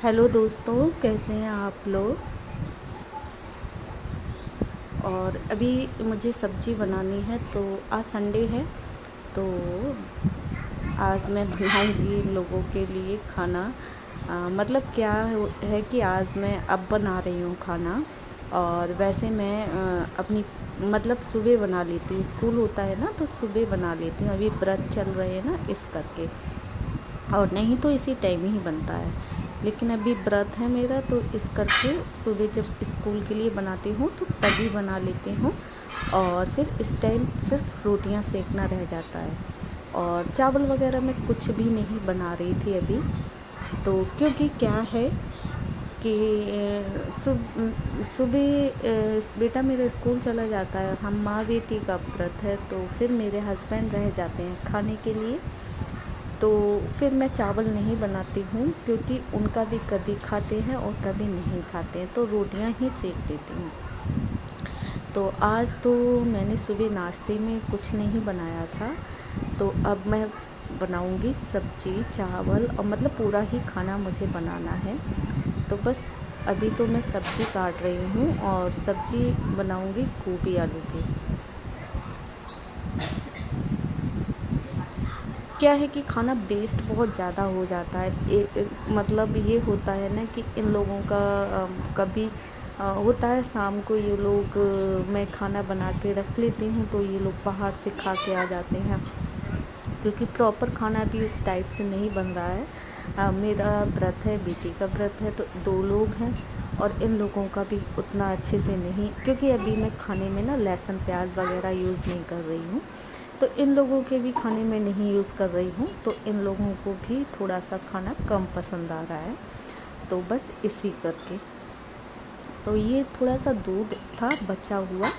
Hello दोस्तों, कैसे हैं आप लोग। और अभी मुझे सब्ज़ी बनानी है, तो आज संडे है, तो आज मैं बनाऊंगी इन लोगों के लिए खाना। मतलब क्या है कि आज मैं अब बना रही हूँ खाना। और वैसे मैं अपनी मतलब सुबह बना लेती हूँ, स्कूल होता है ना तो सुबह बना लेती हूँ। अभी व्रत चल रहे हैं ना, इस करके। और नहीं तो इसी टाइम ही बनता है, लेकिन अभी व्रत है मेरा, तो इस करके सुबह जब स्कूल के लिए बनाती हूँ तो तभी बना लेती हूँ। और फिर इस टाइम सिर्फ रोटियां सेकना रह जाता है। और चावल वगैरह मैं कुछ भी नहीं बना रही थी अभी, तो क्योंकि क्या है कि सुबह बेटा मेरा स्कूल चला जाता है, हम माँ बेटी का व्रत है, तो फिर मेरे हस्बैंड रह जाते हैं खाने के लिए। तो फिर मैं चावल नहीं बनाती हूँ, क्योंकि उनका भी कभी खाते हैं और कभी नहीं खाते हैं, तो रोटियां ही सेक देती हूँ। तो आज तो मैंने सुबह नाश्ते में कुछ नहीं बनाया था, तो अब मैं बनाऊँगी सब्ज़ी चावल, और मतलब पूरा ही खाना मुझे बनाना है। तो बस अभी तो मैं सब्ज़ी काट रही हूँ और सब्ज़ी बनाऊँगी गोभी आलू की। क्या है कि खाना वेस्ट बहुत ज़्यादा हो जाता है। मतलब ये होता है ना कि इन लोगों का कभी होता है शाम को ये लोग, मैं खाना बना के रख लेती हूँ तो ये लोग बाहर से खा के आ जाते हैं, क्योंकि प्रॉपर खाना भी उस टाइप से नहीं बन रहा है। मेरा व्रत है, बेटी का व्रत है, तो 2 लोग हैं, और इन लोगों का भी उतना अच्छे से नहीं, क्योंकि अभी मैं खाने में ना लहसुन प्याज वगैरह यूज़ नहीं कर रही हूँ, तो इन लोगों के भी खाने में नहीं यूज़ कर रही हूँ, तो इन लोगों को भी थोड़ा सा खाना कम पसंद आ रहा है। तो बस इसी करके, तो ये थोड़ा सा दूध था बचा हुआ,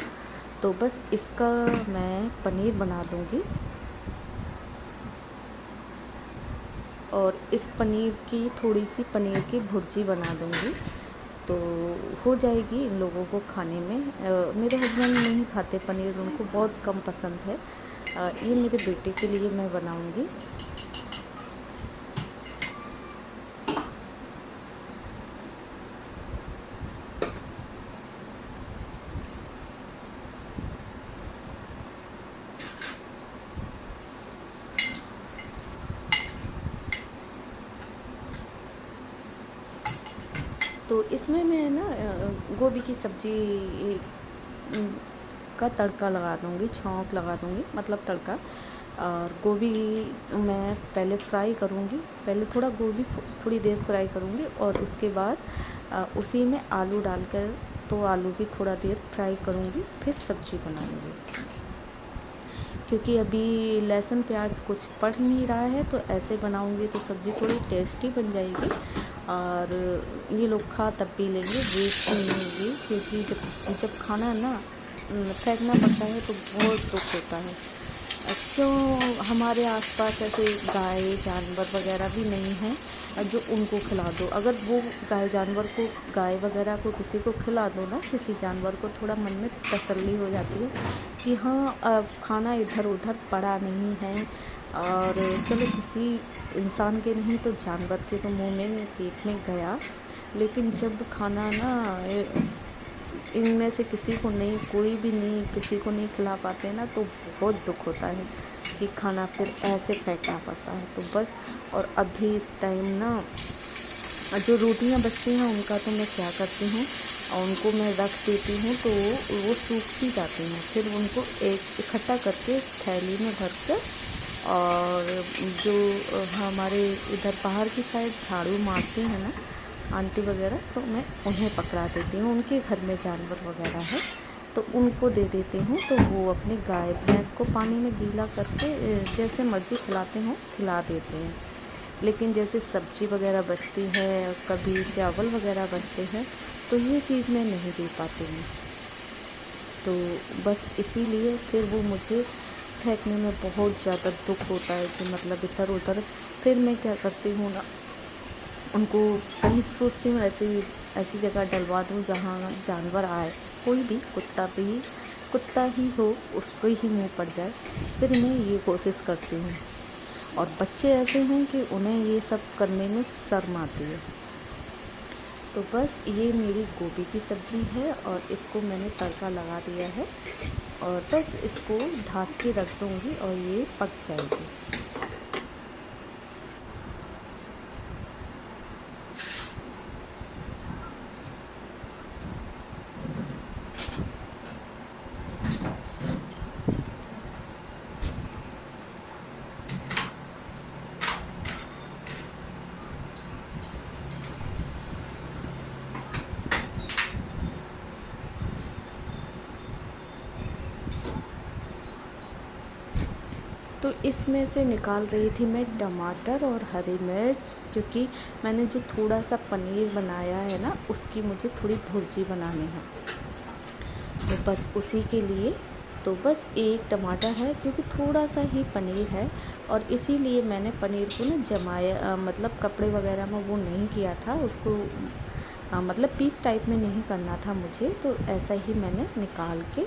तो बस इसका मैं पनीर बना दूँगी। और इस पनीर की थोड़ी सी पनीर की भुर्जी बना दूँगी, तो हो जाएगी इन लोगों को खाने में। मेरे हस्बैंड नहीं खाते पनीर, उनको बहुत कम पसंद है। ये मेरे बेटे के लिए मैं बनाऊँगी। तो इसमें मैं ना गोभी की सब्ज़ी का तड़का लगा दूँगी, छौंक लगा दूँगी, मतलब तड़का। और गोभी मैं पहले फ्राई करूँगी, पहले थोड़ा गोभी थोड़ी देर फ्राई करूँगी, और उसके बाद उसी में आलू डालकर, तो आलू भी थोड़ा देर फ्राई करूँगी, फिर सब्ज़ी बनाऊँगी। क्योंकि अभी लहसुन प्याज कुछ पड़ नहीं रहा है, तो ऐसे बनाऊँगी तो सब्ज़ी थोड़ी टेस्टी बन जाएगी, और ये लोग खा तब भी लेंगे, वेस्ट नहीं होगी। क्योंकि जब खाना ना फेंकना पड़ता है तो बहुत दुख होता है। क्यों हमारे आसपास ऐसे गाय जानवर वगैरह भी नहीं हैं जो उनको खिला दो। अगर वो गाय वगैरह को किसी को खिला दो ना, किसी जानवर को, थोड़ा मन में तसल्ली हो जाती है कि हाँ, अब खाना इधर उधर पड़ा नहीं है। और चलो किसी इंसान के नहीं तो जानवर के तो मुंह में पेट में गया, लेकिन जब खाना ना इनमें से किसी को नहीं, कोई भी नहीं, किसी को नहीं खिला पाते ना, तो बहुत दुख होता है कि खाना फिर ऐसे फेंकना पड़ता है। तो बस, और अभी इस टाइम ना जो रोटियां बचती हैं उनका तो मैं क्या करती हूँ, और उनको मैं रख देती हूँ, तो वो सूख सी जाती हैं। फिर उनको एक इकट्ठा करके थैली में भर कर, और जो हमारे इधर बाहर की साइड झाड़ू मारती हैं ना आंटी वगैरह, तो मैं उन्हें पकड़ा देती हूँ। उनके घर में जानवर वगैरह है तो उनको दे देती हूँ, तो वो अपनी गाय भैंस को पानी में गीला करके जैसे मर्ज़ी खिलाते हैं खिला देते हैं। लेकिन जैसे सब्ज़ी वगैरह बचती है, कभी चावल वगैरह बचते हैं, तो ये चीज़ मैं नहीं दे पाती हूँ। तो बस इसीलिए फिर वो मुझे फेंकने में बहुत ज़्यादा दुख होता है कि मतलब इधर उधर। फिर मैं क्या करती हूँ ना, उनको कहीं सोचती हूँ ऐसी ऐसी जगह डलवा दूँ जहाँ जानवर आए, कोई भी कुत्ता ही हो, उसको ही मुँह पड़ जाए। फिर मैं ये कोशिश करती हूँ। और बच्चे ऐसे हैं कि उन्हें ये सब करने में शर्म आती है। तो बस ये मेरी गोभी की सब्ज़ी है और इसको मैंने तड़का लगा दिया है और बस इसको ढक के रख दूँगी और ये पक जाएगी। तो इसमें से निकाल रही थी मैं टमाटर और हरी मिर्च, क्योंकि मैंने जो थोड़ा सा पनीर बनाया है ना, उसकी मुझे थोड़ी भुर्जी बनानी है। तो बस उसी के लिए तो बस एक टमाटर है, क्योंकि थोड़ा सा ही पनीर है और इसीलिए मैंने पनीर को ना जमाया, मतलब कपड़े वगैरह में वो नहीं किया था उसको, मतलब पीस टाइप में नहीं करना था मुझे, तो ऐसा ही मैंने निकाल के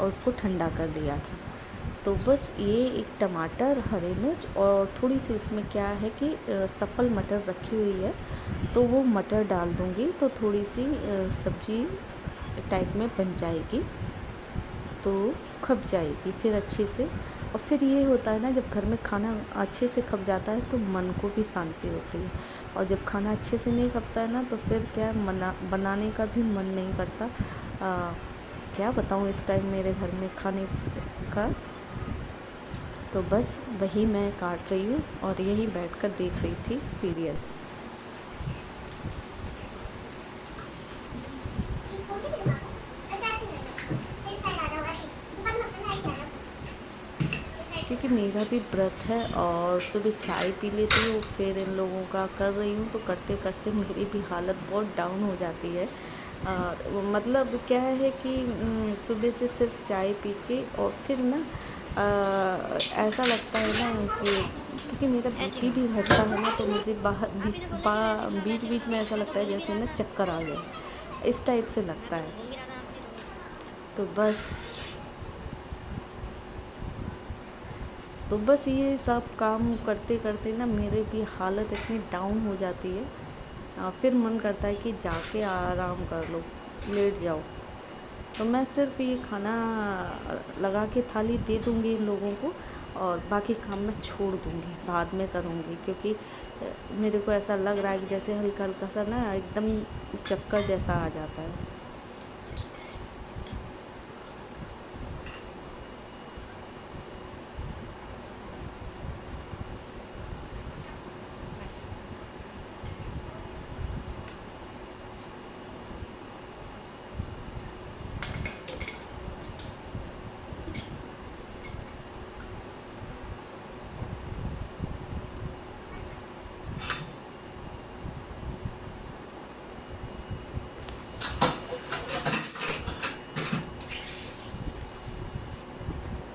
और उसको ठंडा कर लिया था। तो बस ये एक टमाटर, हरी मिर्च और थोड़ी सी उसमें क्या है कि सफल मटर रखी हुई है, तो वो मटर डाल दूँगी तो थोड़ी सी सब्ज़ी टाइप में बन जाएगी, तो खप जाएगी फिर अच्छे से। और फिर ये होता है ना, जब घर में खाना अच्छे से खप जाता है तो मन को भी शांति होती है, और जब खाना अच्छे से नहीं खपता है ना, तो फिर क्या बनाने का भी मन नहीं करता। क्या बताऊँ इस टाइम मेरे घर में खाने का। तो बस वही मैं काट रही हूँ और यही बैठकर देख रही थी सीरियल। क्योंकि मेरा भी व्रत है और सुबह चाय पी लेती हूँ, फिर इन लोगों का कर रही हूँ, तो करते करते मेरी भी हालत बहुत डाउन हो जाती है। मतलब क्या है कि सुबह से सिर्फ चाय पी के और फिर ना ऐसा लगता है ना कि, क्योंकि मेरा बीपी भी घटता है ना, तो मुझे बीच बीच में ऐसा लगता है जैसे ना चक्कर आ गए, इस टाइप से लगता है। तो बस ये सब काम करते करते ना मेरे भी हालत इतनी डाउन हो जाती है, फिर मन करता है कि जाके आराम कर लो, लेट जाओ। तो मैं सिर्फ ये खाना लगा के थाली दे दूँगी इन लोगों को, और बाकी काम मैं छोड़ दूँगी, बाद में करूँगी, क्योंकि मेरे को ऐसा लग रहा है कि जैसे हल्का हल्का सा ना एकदम चक्कर जैसा आ जाता है।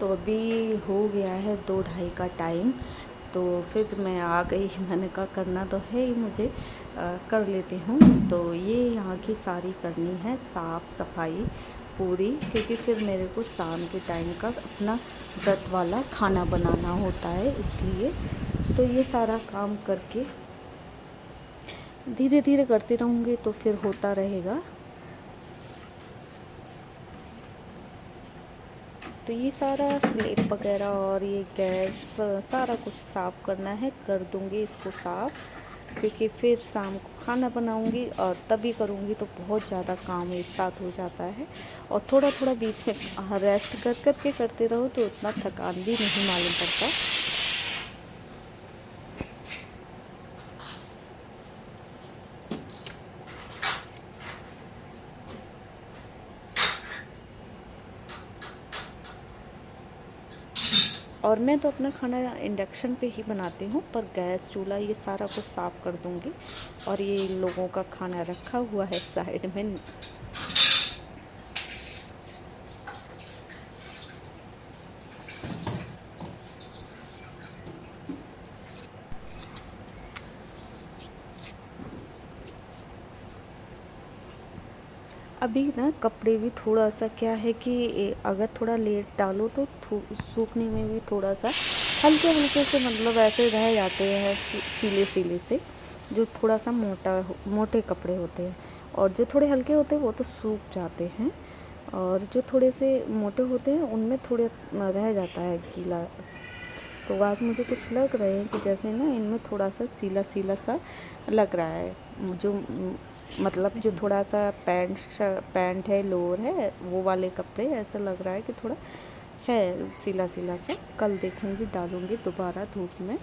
तो अभी हो गया है 2-2:30 का टाइम, तो फिर मैं आ गई। मैंने कहा करना तो है ही मुझे, कर लेती हूँ। तो ये यहाँ की सारी करनी है साफ़ सफाई पूरी, क्योंकि फिर मेरे को शाम के टाइम का अपना व्रत वाला खाना बनाना होता है, इसलिए तो ये सारा काम करके धीरे धीरे करते रहूँगी तो फिर होता रहेगा। तो ये सारा स्लेट वगैरह और ये गैस सारा कुछ साफ़ करना है, कर दूँगी इसको साफ़, क्योंकि फिर शाम को खाना बनाऊँगी और तभी करूँगी तो बहुत ज़्यादा काम एक साथ हो जाता है, और थोड़ा थोड़ा बीच में रेस्ट कर कर के करते रहो तो उतना थकान भी नहीं मालूम पड़ता। और मैं तो अपना खाना इंडक्शन पे ही बनाती हूँ, पर गैस चूल्हा ये सारा कुछ साफ़ कर दूँगी। और ये इन लोगों का खाना रखा हुआ है साइड में। अभी ना कपड़े भी थोड़ा सा क्या है कि अगर थोड़ा लेट डालो तो सूखने में भी थोड़ा सा हल्के हल्के से, मतलब ऐसे रह जाते हैं सीले सीले से। जो थोड़ा सा मोटे कपड़े होते हैं, और जो थोड़े हल्के होते हैं वो तो सूख जाते हैं, और जो थोड़े से मोटे होते हैं उनमें थोड़े रह जाता है गीला। तो आज मुझे कुछ लग रहे हैं कि जैसे ना इनमें थोड़ा सा सीला सीला सा लग रहा है। जो मतलब जो थोड़ा सा पैंट है, लोअर है, वो वाले कपड़े ऐसा लग रहा है कि थोड़ा है सीला सीला सा। कल देखूँगी, डालूँगी दोबारा धूप में।